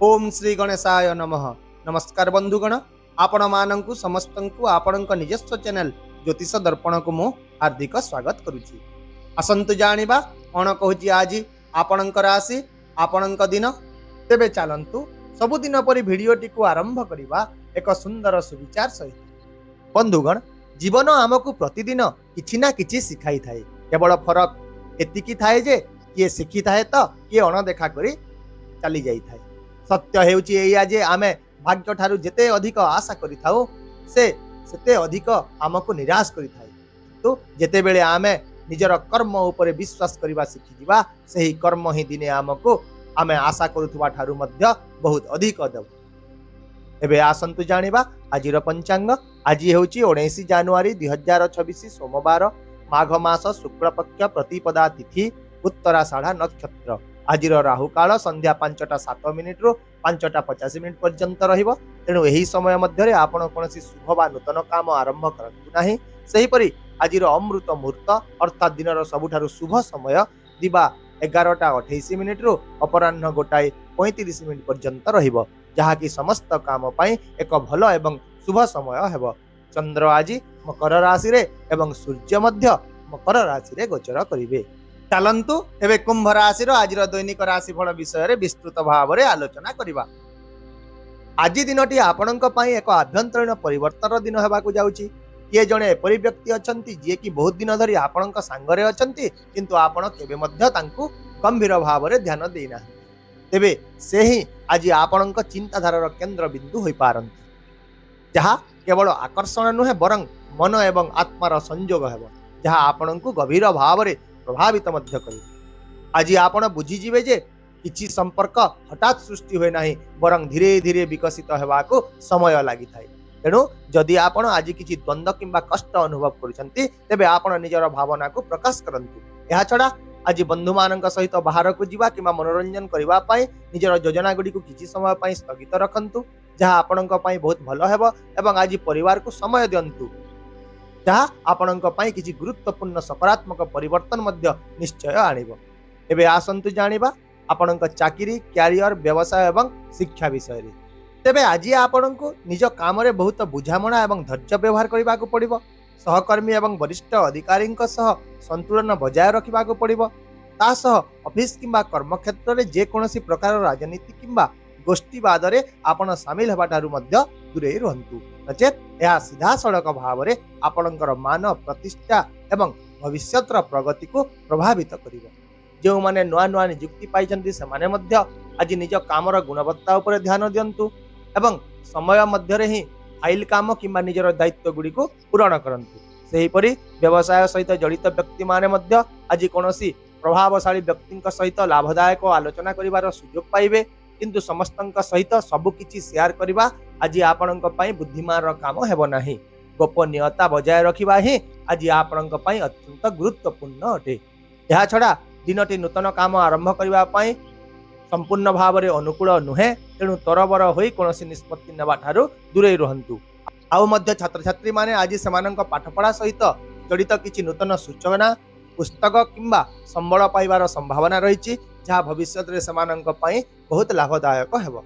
ओम श्री गणेशाय नमः। नमस्कार बंधुगण, आपण मानंकु समस्तंकु आपणक निजस्व चैनल ज्योतिष दर्पण को मु हार्दिक स्वागत करुछि। आसंतु जानिबा कोन कहूछि आज आपणक राशि आपणक दिन। तेबे चलंतु सबुदिन परि भिडियोटी को आरंभ करिबा एक सुंदर सुविचार सहित। बंधुगण, जीवन आमको प्रतिदिन किछि ना किछि सिखाई थाए। केवल फरक एतिकी थाए जे किए शिखी थाए तो किए अणदेखा करी चली जाई थाए। सत्य हेउची एया जे आमे भाग्य ठारू जेते अधिक आशा करिथाउ से सेते अधिक आमको निराश करिथाए। तो जेते बेले आमे निजर कर्म उपरे विश्वास करिबा शिखी दिबा सेही कर्म ही दिने आमको आमे आशा करुथुवा ठारू मध्य बहुत अधिक देव। एबे आसंतु जानिबा आजिर पंचांग। आज हेउची 19 जनवरी 2026 सोमवार, माघ मास शुक्ल पक्ष प्रतिपदा तिथि, उत्तराषाढ़ नक्षत्र। आजिर राहु काल संध्या 5:07 रु 5:50 पर्यंत रहिबो। तेणु एही समय मध्यरे आपण कोनसी शुभ बा नूतन काम आरंभ करंतु नाही। सेहीपरि आजिर अमृत मुहूर्त अर्थात दिनर सबुठारु शुभ समय दिबा 11:28 रु अपराह्न 1:35 पर्यंत रहिबो, जहा कि समस्त काम पई एक भल एवं शुभ समय हेबो। चंद्र आज मकर राशि रे एवं सूर्य मध्य मकर राशि रे गोचर करिवे। चलंतु एबे कुंभ राशि रो आजिर दैनिक राशिफल विषय रे विस्तृत भाव रे आलोचना करिबा। आज दिनटी आपणक पई एक आभ्यंतरीण परिवर्तन दिन हेबाकू जाउची। किए जणे एपरि व्यक्ति अछंती जे कि बहुत दिन धरि आपणक संगरे अछंती, किंतु आपण केबे मध्य तांकू गंभीर भाव रे ध्यान देना। तेबे सेही आज आपणक चिंताधारार केंद्र बिंदु होई पारंती, जहा केवल आकर्षण नुहे बरं मन एवं आत्मार संयोग हेबो, जहा आपणकू गभीर भाव रे प्रभावित मध्य करिवे। आज आपण बुझीजिवे जे किछि संपर्क हठात सृष्टि होय नाही, बरं धीरे धीरे विकसित हेबाकू समय लागि थाए। तेणु जदि आपण आज किछि द्वंद्व किंबा कष्ट अनुभव करूछंती, तेबे आपण निजर भावना को प्रकाश करंतु। एहा छडा आज बंधु मानक सहित बाहर को जीवा किंबा मनोरंजन करबा पई निजर योजना गुडी को किछि समय पई स्थगित रखंतु, जहा आपणक पई बहुत भलो हेबो। एवं आज परिवार को समय दियंतु, जहा आपणक पई किछि गुरुत्वपूर्ण सकारात्मक परिवर्तन मध्य निश्चय आनिबो। एबे आसंतु जानिबा आपणक चाकरी, कैरियर, व्यवसाय एवं शिक्षा विषय रे। तेबे आज आपणको निज काम रे बहुत बुझामणा एवं धैर्य व्यवहार करबा को पड़िबो। सहकर्मी एवं वरिष्ठ अधिकारी सह संतुलन बजाय रखा पड़िबो। ता सह ऑफिस किंबा कर्म क्षेत्र रे जे कोनोसी प्रकार राजनीति किंबा गोष्ठीवाद रे आपण शामिल हेबा ठारू मध्य दूरे रहंतु, नचेत यह सीधा सड़क भाव रे आपणकर मान प्रतिष्ठा एवं भविष्यतर प्रगति को प्रभावित करिवो। जो माने नुआ नुआ नियुक्ति पाइछंती सेमाने मध्य आज निज कामर गुणवत्ता उपरे ध्यान दियंतु एवं समय मध्य रे ही फाइल काम किंबा निजर दायित्व गुडी को पूरण करंतु। सेहीपरि व्यवसाय सहित जड़ित व्यक्ति माने मध्य आज कोनोसी प्रभावशाली व्यक्ति सहित लाभदायक आलोचना करिवार सुयोग पाइबे, किंतु समस्तंक सहित सबु किछि शेयर करिबा आज आपणक पई बुद्धिमान काम हेबो नाही। गोपनीयता बजाय रखिबा ही आज आपणक पई अत्यंत गुरुत्वपूर्ण अटे। एहा छडा दिनटी नूतन काम आरंभ करिबा पई संपूर्ण भाव रे अनुकूल नुहे। तेणु तरबर होई कोनोसी निष्पत्ति नेबा ठारू दूरे रहंतु। आउ मध्य छात्र छात्री माने आज सेमानंक पाठपढ़ा सहित जड़ित किछि नूतन सूचना, पुस्तक किंबा संबल पाइबार संभावना रहिछि, जहा भविष्य रे सेमानंक पई बहुत लाभदायक हेबो।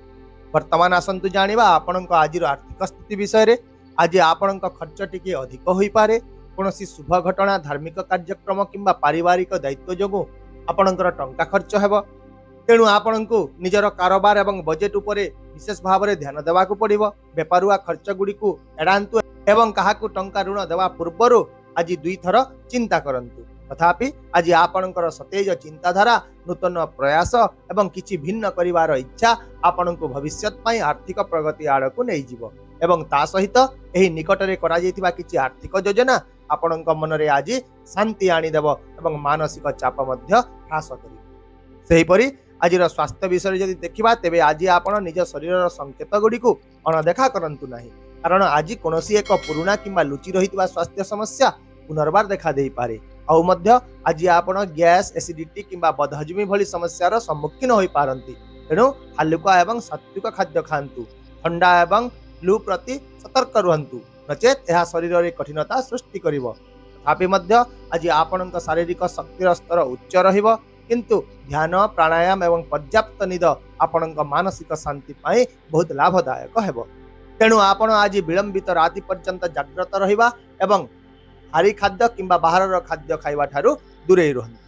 वर्तमान आसंतु जानिबा आपणक आजिर आर्थिक स्थिति विषय रे। आज आपणक खर्च टिके अधिक होई पारे। कोनोसी शुभ घटना, धार्मिक कार्यक्रम किंबा पारिवारिक दायित्व जोगु आपणकर टंका खर्च हेबो। तेणु आपणको निजर कारोबार एवं बजेट उपरे विशेष भाव रे ध्यान देबाकू पड़िबो। बेपारुआ खर्च गुडी को एडांतु एवं काहाकू टंका ऋण देवा पूर्वरु आज दुई थर चिंता करंतु। तथापि आज आपणकर सतेज चिंताधारा, नूतन प्रयास एवं किछि भिन्न करिवार इच्छा आपणको भविष्यत पई आर्थिक प्रगति आड़कू नै जिवो। एवं ता सहित एही निकटरे करा जैतिबा किछि आर्थिक योजना आपणक मनरे आज शांति आनी देबो एवं मानसिक चाप मध्य ह्रास करिबो। सेहीपरि आजिर स्वास्थ्य विषय जदि देखिबा, तेबे आज आपण निज शरीरर संकेत गुडी को अणदेखा करंतु नाही, कारण आज कोनोसी एक पुराना किंबा लुचि रहितबा स्वास्थ्य समस्या पुनर्बार देखा देई पारे। आउ मध्य आज आपण गैस, एसिडिटी किंबा बदहजमी भली समस्यार सम्मुखीन होई पारंती। तेणु हल्का एवं सात्विक खाद्य खांतु। ठंडा एवं फ्लू प्रति सतर्क रहंतु, नचेत यह शरीर रे कठिनता सृष्टि करिवो। तथापि मध्य आज आपणक शारीरिक शक्तिर स्तर उच्च रहिबो। किंतु ध्यान प्राणायाम एवं पर्याप्त निद आपणक मानसिक शांति पाई बहुत लाभदायक हेब। तेणु आपण आज विलंबित राति पर्यंत जाग्रत रहिबा एवं भारी खाद्य किंबा बाहर खाद्य खाइबा ठारू दूरे रहंतु।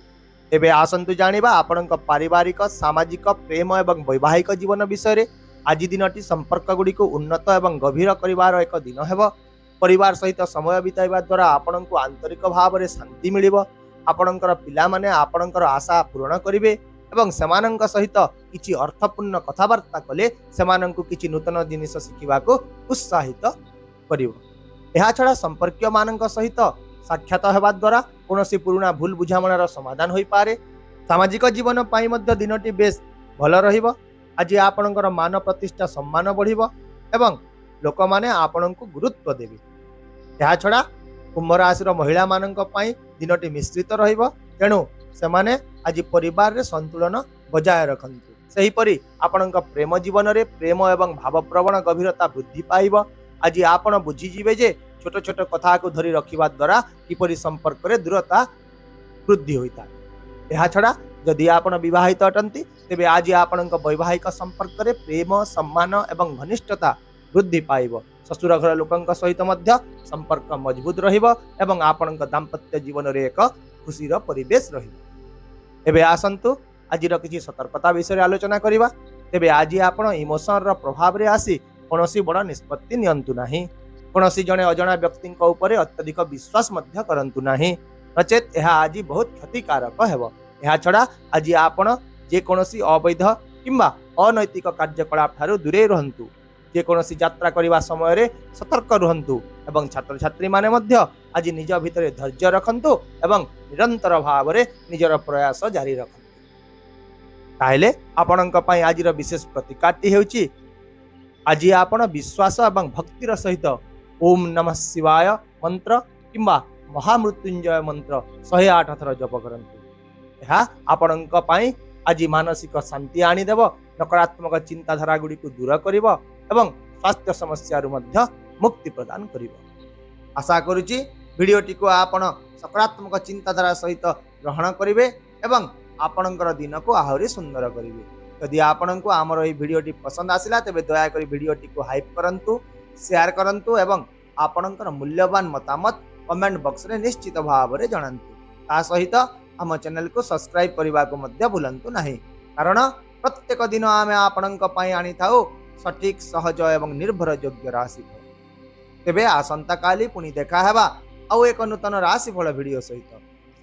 एबे आसंतु जानिबा आपणक पारिवारिक सामाजिक प्रेम एवं वैवाहिक जीवन विषय आज दिनटी संपर्क गुड़िक उन्नत एवं गभीर करिवार एक दिन हेब। परिवार सहित समय बिताइबा द्वारा आपणक आंतरिक भाव में शांति मिलिब। आपणकर पिला माने आपणकर आशा पूर्ण करिवे एवं सेमानंक सहित किछि अर्थपूर्ण कथावार्ता कले सेमानंकु किछि नूतन जिनिस शिखिबाको उत्साहित करिवो। एहा छडा संपर्कीय मानंक सहित साक्षात हेबा द्वारा कोनोसी पुराना भूल बुझामणार समाधान होई पारे। सामाजिक जीवन पाई मध्य दिनटी बेस भल रहिबो। आज आपणकर मान प्रतिष्ठा सम्मान बढ़िबो एवं लोक माने आपणंकु गुरुत्व देबे। एहा छडा कुंभ राशि महिला मानंक पाई दिनटी मिश्रित रहिबो। तेणु सेमाने आज परिवार रे संतुलन बजाय रखंतु। सही परि आपणंक प्रेम जीवन रे प्रेम एवं भावप्रवण गभीरता वृद्धि पाइबो। आज आपण बुझी जिवे जे छोट छोट कथा को धरी रखिबा द्वारा किपरि संपर्क रे दूरता वृद्धि होइता। एहा छडा जदि आपण विवाहित अटंती तेबे आज आपणक वैवाहिक संपर्क रे प्रेम सम्मान एवं घनिष्ठता वृद्धि पाइबो। ससुर घर लोकंक सहित मध्य संपर्क मजबूत रहिबो एवं आपणक दाम्पत्य जीवन रे एक खुशीर परिवेश रहिबो। एबे आसंतु आज किछि सतर्कता विषय आलोचना करिबा। तेबे आज आपण इमोशन रो प्रभाव रे आसी कोनोसी बड़ निष्पत्ति नियंतु नाही। कोनोसी जने अजणा व्यक्ति उपरे अत्यधिक विश्वास मध्य करंतु नाही, नचेत यह आज बहुत क्षतिकारक हेबो। यह छड़ा आज आपण जे कोनोसी अवैध किंबा अनैतिक कार्यकलाप ठारू दूरे रहंतु। जे कोनोसी यात्रा करिबा समय रे सतर्क रहंतु एवं छात्र छात्री माने मध्य आज निज भितरे धैर्य रखंतु एवं निरंतर भाव रे निजर प्रयास जारी रखंतु। ताहेले आपणक पई आजिर विशेष प्रतिकारटी हेउची आज आपण विश्वास एवं भक्तिर सहित ओम नमः शिवाय मंत्र किंबा महामृत्युंजय मंत्र 108 थर जप करंतु। यह आपणक पई आज मानसिक शांति आनीदेव, नकारात्मक चिंताधारा गुड़ी को दूर करिवो एवं स्वास्थ्य समस्या मध्य मुक्ति प्रदान करिवो। आशा करुची भिडियोटी को आपण सकारात्मक चिंताधारा सहित ग्रहण करिवे एवं आपणकर दिन को आहुरी सुंदर करिवे। यदि आपणको आमर एई भिडियोटी पसंद आसिला तेबे दया करी भिडियोटी को हाइप करंतु, शेयर करंतु एवं आपणकर मूल्यवान मतामत कमेंट बॉक्स रे निश्चित भाव रे जणांतु। ता सहित आम चैनल को सब्सक्राइब करबा को मध्य भूलंतु नाही, कारण प्रत्येक दिन आमे आपणक पई आनी थाउ सटीक सहज एवं निर्भर योग्य राशिफल। तेबे आसंता काली पुनी देखा हेबा आउ एक नूतन राशिफल भिडियो सहित।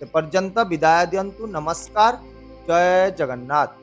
से पर्यंत विदाय दियंतु। नमस्कार। जय जगन्नाथ।